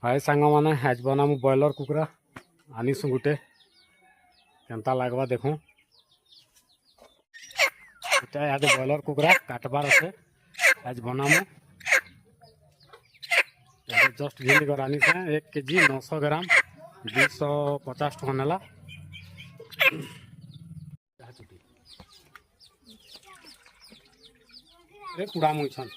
हाय सांग मैंने आज बनामु बॉयलर कुकरा आनीसु गुटे केनता लगवा देखूँ यहाँ बॉयलर कुकरा काटबार अच्छे आज बनामु जस्ट विनेगर आनी से 1 केजी 900 ग्राम 250 टका नेला कूड़ा मुछन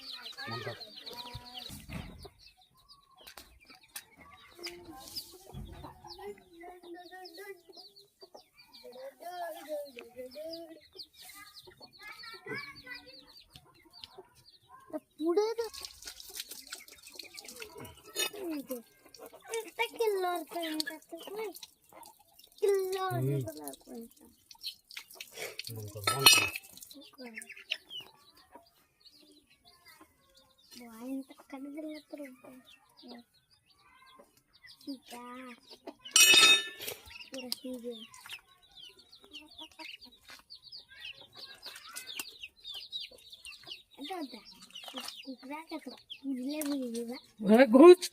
घुच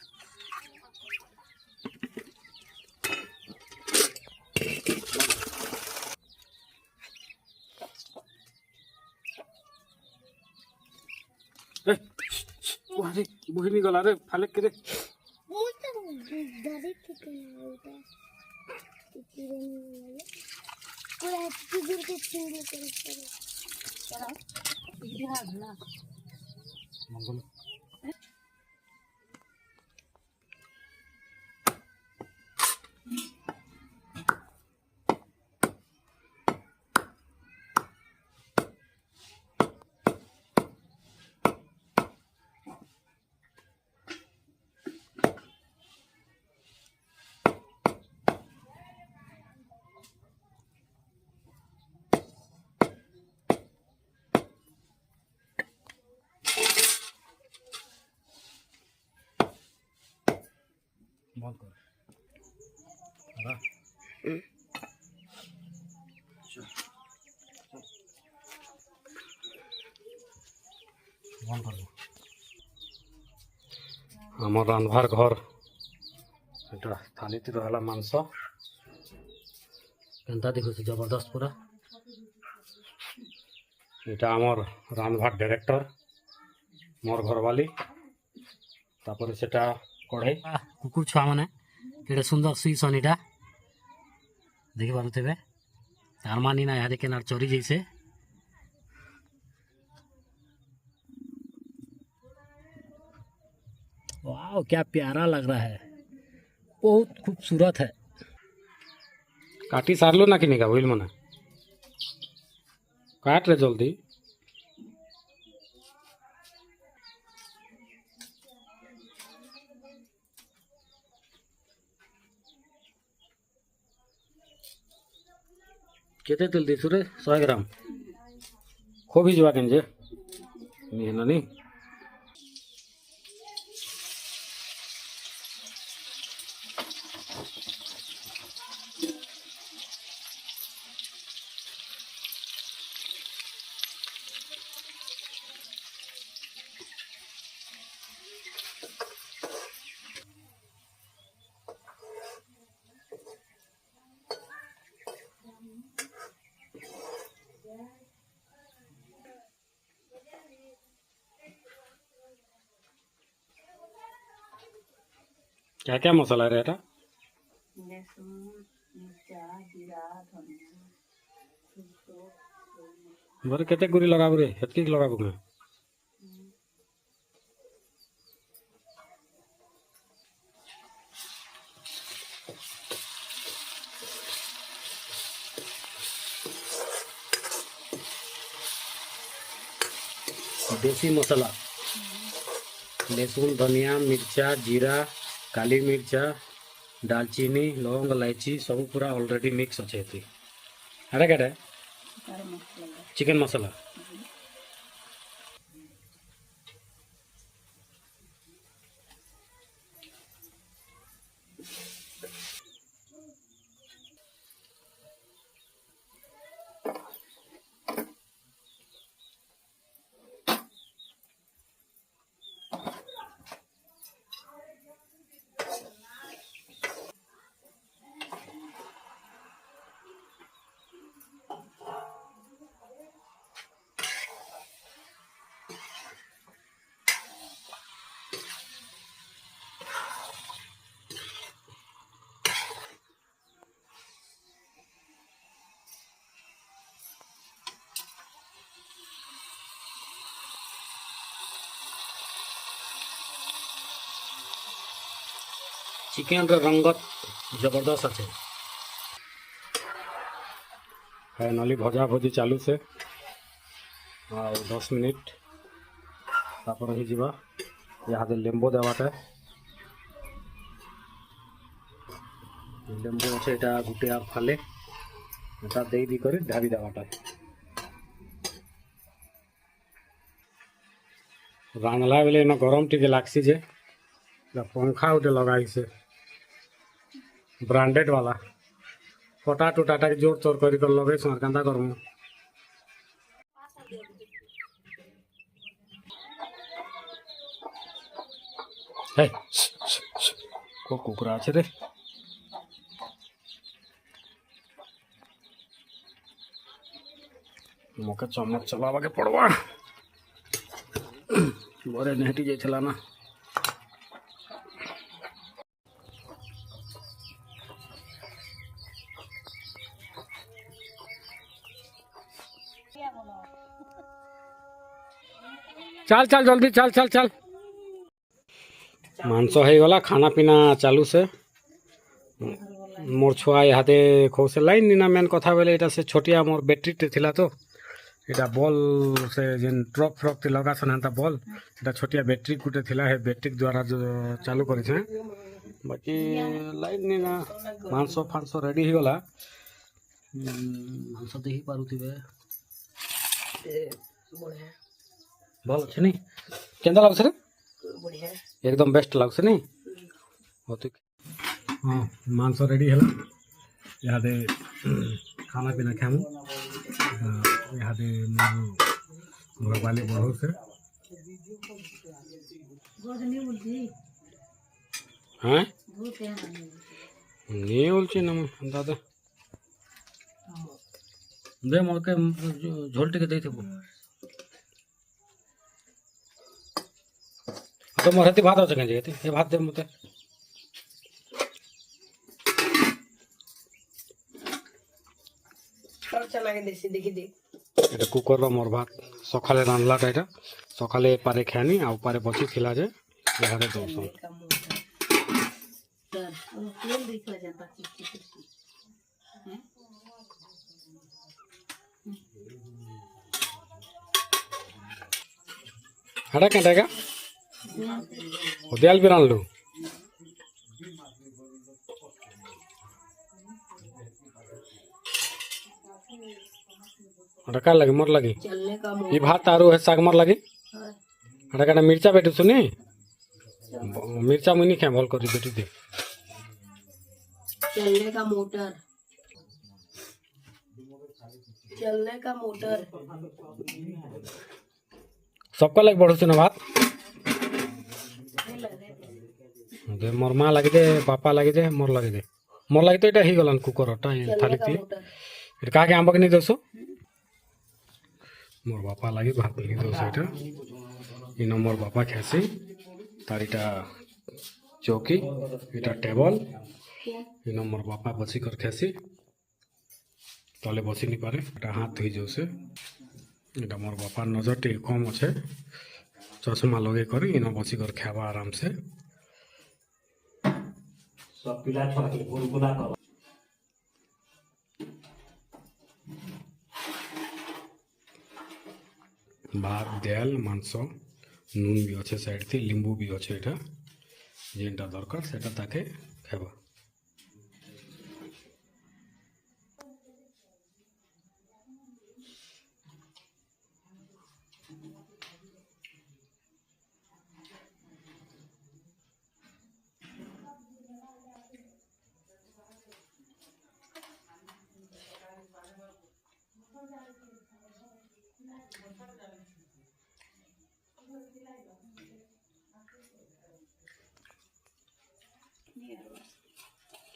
बुहिनी गला रे फाले के रे मंगल बंद कर बंद कर आम रांधवार घर एटा थाली ती रहला मांस केनता देखो जबरदस्त पूरा एटा आमर रांधवार डायरेक्टर मोर घरवाली तापर सेटा कढ़ाई कुकुर छुआ मैंने केड़े सुंदर सुईसन इटा देखि पारुथिबे तार मानी ना यहाँ केनार चोरी जैसे वाह क्या प्यारा लग रहा है बहुत खूबसूरत है काटी सारलो ना कि का बोल मना काट रे जल्दी केते तेल दी रे 100 ग्राम खो भी जवा केंजे नहीं क्या क्या मसाला है रेटा बर केते गुरी लगाबो रे हेतकी लगाबो मैं देसी मसाला लहसुन धनिया मिर्चा जीरा काली मिर्चा दालचीनी लौंग इलायची सब पूरा ऑलरेडी मिक्स अच्छे थी अरे क्या चिकन मसाला चिकेन रे रंगत जबरदस्त अच्छे। फाइनाली भजा भजी चालू से 10 मिनिट तापर ही जीवा यहाँ लेंबू देवाटा लेंबू अच्छे यहाँ गोटे आप फाले एटा दे दी कर ढाबी देवाटा रांधला बेले न गरम टी लागसी जे पंखा गोटे लगाई से ब्रांडेड वाला फटा टुटाटा जोर तोर कर लगे केन्ता करमु को कुकुरा अच्छे रे मोके चम्मच चलावा के पड़वा बड़े नेहटी जाइला ना चल चल जल्दी चल चल चल मांस हो गला खाना पीना चालू से मोर छुआ इहाते खौसे लाइन निना मेन कथा बेले एटा से छोटिया मोर बैटरी टे थिला तो एटा बॉल से जेन ट्रक फ्रक ते लगा सन हंता बॉल एटा छोटिया बैटरी गुटे थिला है बैटरी द्वारा जो चालू करि छे बाकी लाइन निना मांस फांस रेडी हो गला मांस देखि पारुथिबे भल अच्छे नहीं केंदा लागछ रे बढ़िया एकदम बेस्ट लागछ नहीं होत हां मांस रेडी हला यहाँ दे खाना पीना खामु यहाँ दे घर वाले बढ़ो से हाँ नहीं बोलছি ना दादा दे मोर के झोल टिके दे थबो तो मोर हती भात আছে কেন যেতে এ ভাত দে মতে अच्छा लगे देसी देखि दे এটা কুকুর র মোর ভাত সকালে রান্নাটা এটা সকালে পারে খানি আর পারে বসি খিলা যে এখানে দোস तर तेल दिखला जाता चिपचिप हैं हड़ा केंटागा उद्याल भी रानलु हड़का लगे मोर लगे ये भात आरो है साग मोर लगे हड़का मिर्चा बेटू सुनी मिर्चा मुनी क्या भल करी बेटू दे चलने का मोटर सबका लगे बढ़ो ना भात दे मोर माँ लगे दे पापा लगे दे मोर लगे तो इटा ही गलन कुकर टा थाली थी इटा का के आंबक नहीं दोसो मोर बापा लगे भात नहीं दोसो इटा इन मोर बापा खासी तार इटा चौकी इटा टेबल इन मोर बापा बसी कर खासी तले बसी नहीं पारे इटा हाथ धोई जो से इटा मोर बापा नजर टे कम अच्छे चश्मा लगे कर इन बसी कर खावा आराम से सब पिला छोटी गुलगुला कर भात दाल मांस नून भी अच्छे साइड थी लिंबू भी अच्छे एटा जेनटा दरकार सेटा ताके खाबा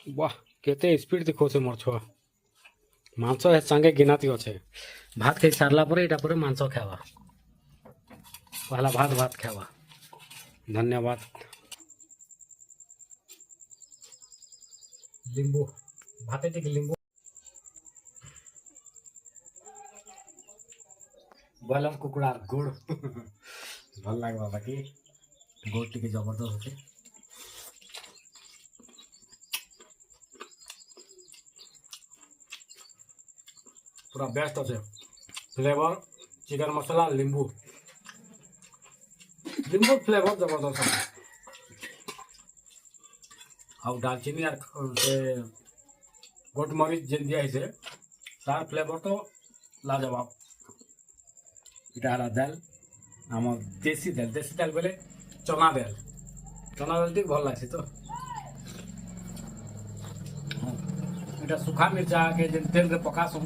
वाह केते स्पीड देखो से मोर छुआ मांस है संगे गिनाती अच्छे भात खाई सारला पर एटा पर मांस खावा पहला भात खावा धन्यवाद लिंबू भाते टिक लिंबू बलम कुकुड़ा गुड़ भल लगे बाकी गुड़ टिके जबरदस्त होते पूरा बेस्ट अच्छे फ्लेवर चिकन मसाला लींबू लींबू फ्लेवर जबरदस्त है और दालचीनी और से गोटमरीच जेन दिया है तार फ्लेवर तो लाजवाब इटा दाल आम देसी दाल बोले चना दाल टी भल लगे तो इटा सुखा मिर्चा के जेन तेल रे पकासु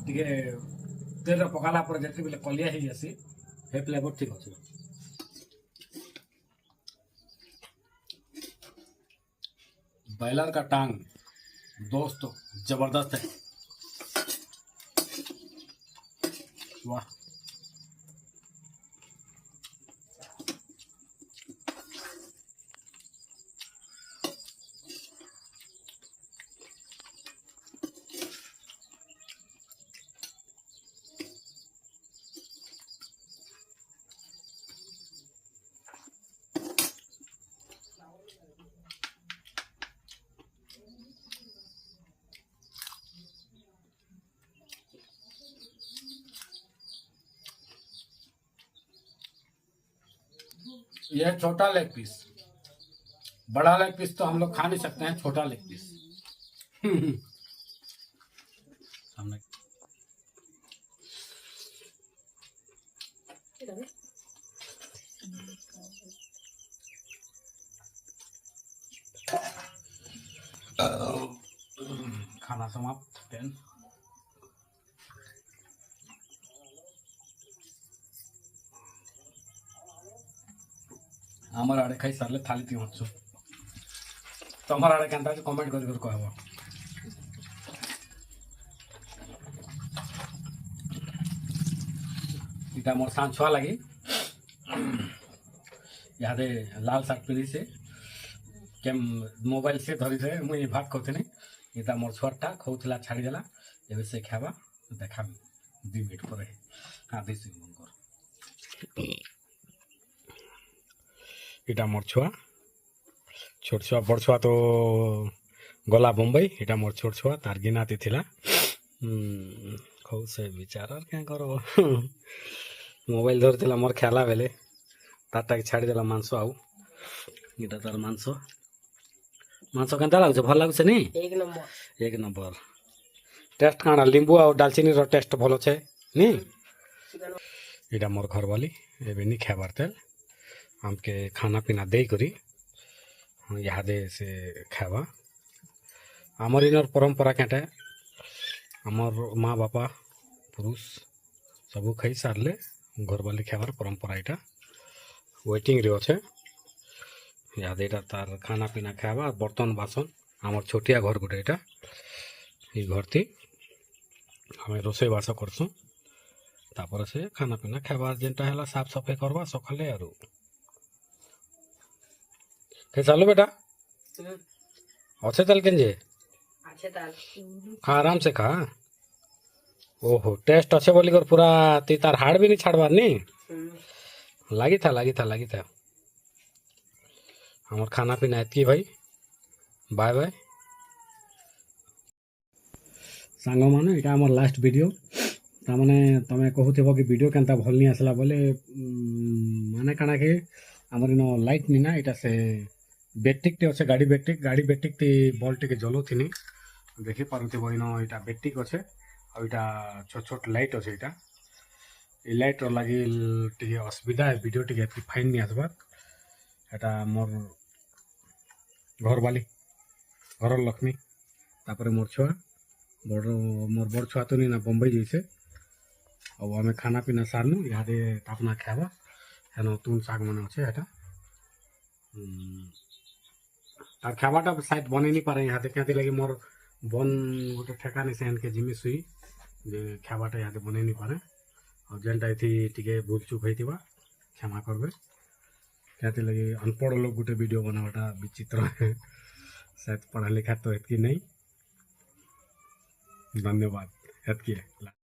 टिके तेल रे पकाला पर जेती बोले कलिया ही जासी हे फ्लेवर ठीक अछि बॉयलर का टांग दोस्तों जबरदस्त है वाह यह छोटा लेग पीस बड़ा लेग पीस तो हम लोग खा नहीं सकते हैं छोटा लेग पीस हमने खाना समाप्त पेन आमर आड़े खाई सारे थाली ती हूँ तमर आड़े केनता कमेंट कर कहब इटा मोर सांझ छुआ लगी यादे लाल शाक पीढ़ी से केम मोबाइल से धरी थे मुझे भात खाऊनी इटा मोर छुआटा खाऊला छाड़ीदेला एवं से खावा देखा 2 मिनट पर हाँ देसी मन कर इटा मोर छुआ छोट छुआ बड़ छुआ तो गला बम्बई इटा मोर छोट छुआ तार गिनाती थिला खौ से विचार क्या करो मोबाइल धरला मोर खेला बेले तारटा के छाड़ीदेला मांस आउ इटा तार मांस मांस केनता लगुचे भल लगुचे नी एक नंबर टेस्ट काना लींबू और दालचीनी रो टेस्ट भल छे नी इटा मोर घर वाली एबे नी खाबार तेल हमके खाना पीना दे करी यादे से खावा आमर इनर परंपरा केटा आमर माँ बापा पुरुष सबू खाई सारे घर वाली खाबार परंपरा यहाँ वेटिंग रे अच्छे याद यहाँ तार खाना पीना खावा बर्तन बासन आमर छोटिया घर गोटे यहाँ ये घर थी आम रोसे बास करसुँ तापर से खाना पीना खावा जेनटा है साफ सफाई करवा सकाले आरो खे चलो बेटा अच्छे ताल के खा आराम से खा ओहो टेस्ट अच्छे बोली कर पूरा ती तार हाड़ भी नहीं छाड़बार नी लगी था हमार खाना पीना एतकी भाई बाय बाय सांग मान यहाँ आम लास्ट वीडियो ताने तुम कहूब कि वीडियो केनता भल नहीं आसला बोले माने काना कि आमर इन लाइट नी ना यहाँ से बैट्रिक टे अच्छे गाड़ी बैट्रिक टी बल टे जलो थी देखी पारुथिब इन यहाँ बैट्रिक अच्छे और यहाँ छोट छोट लाइट अच्छे यहाँ ये लाइट लगी टे असुविधा है वीडियो टे फाइन नहीं आसबार यहाँ मोर घर वाली घर लक्ष्मी तापर मोर छुआ मोर बड़ छुआ तो नहीं ना बम्बई जैसे और आम खाना पीना सारनु इहादे तापना खावा हेन तुन शाग मन अच्छे यहाँ तार खावाटा शायद बन नहीं पारे यहाँ क्या लगे मोर बन गोटे ठेका नहीं से के जिमी सुई खावाटा यहाँ बन नहीं पारे और जेनटा ये टे भूल चूक होता क्षमा करबे क्या लगे अनपढ़ लोग गोटे वीडियो बनावाटा विचित्र है शायद पढ़ा लिखा तो एतकी नहीं धन्यवाद एतकी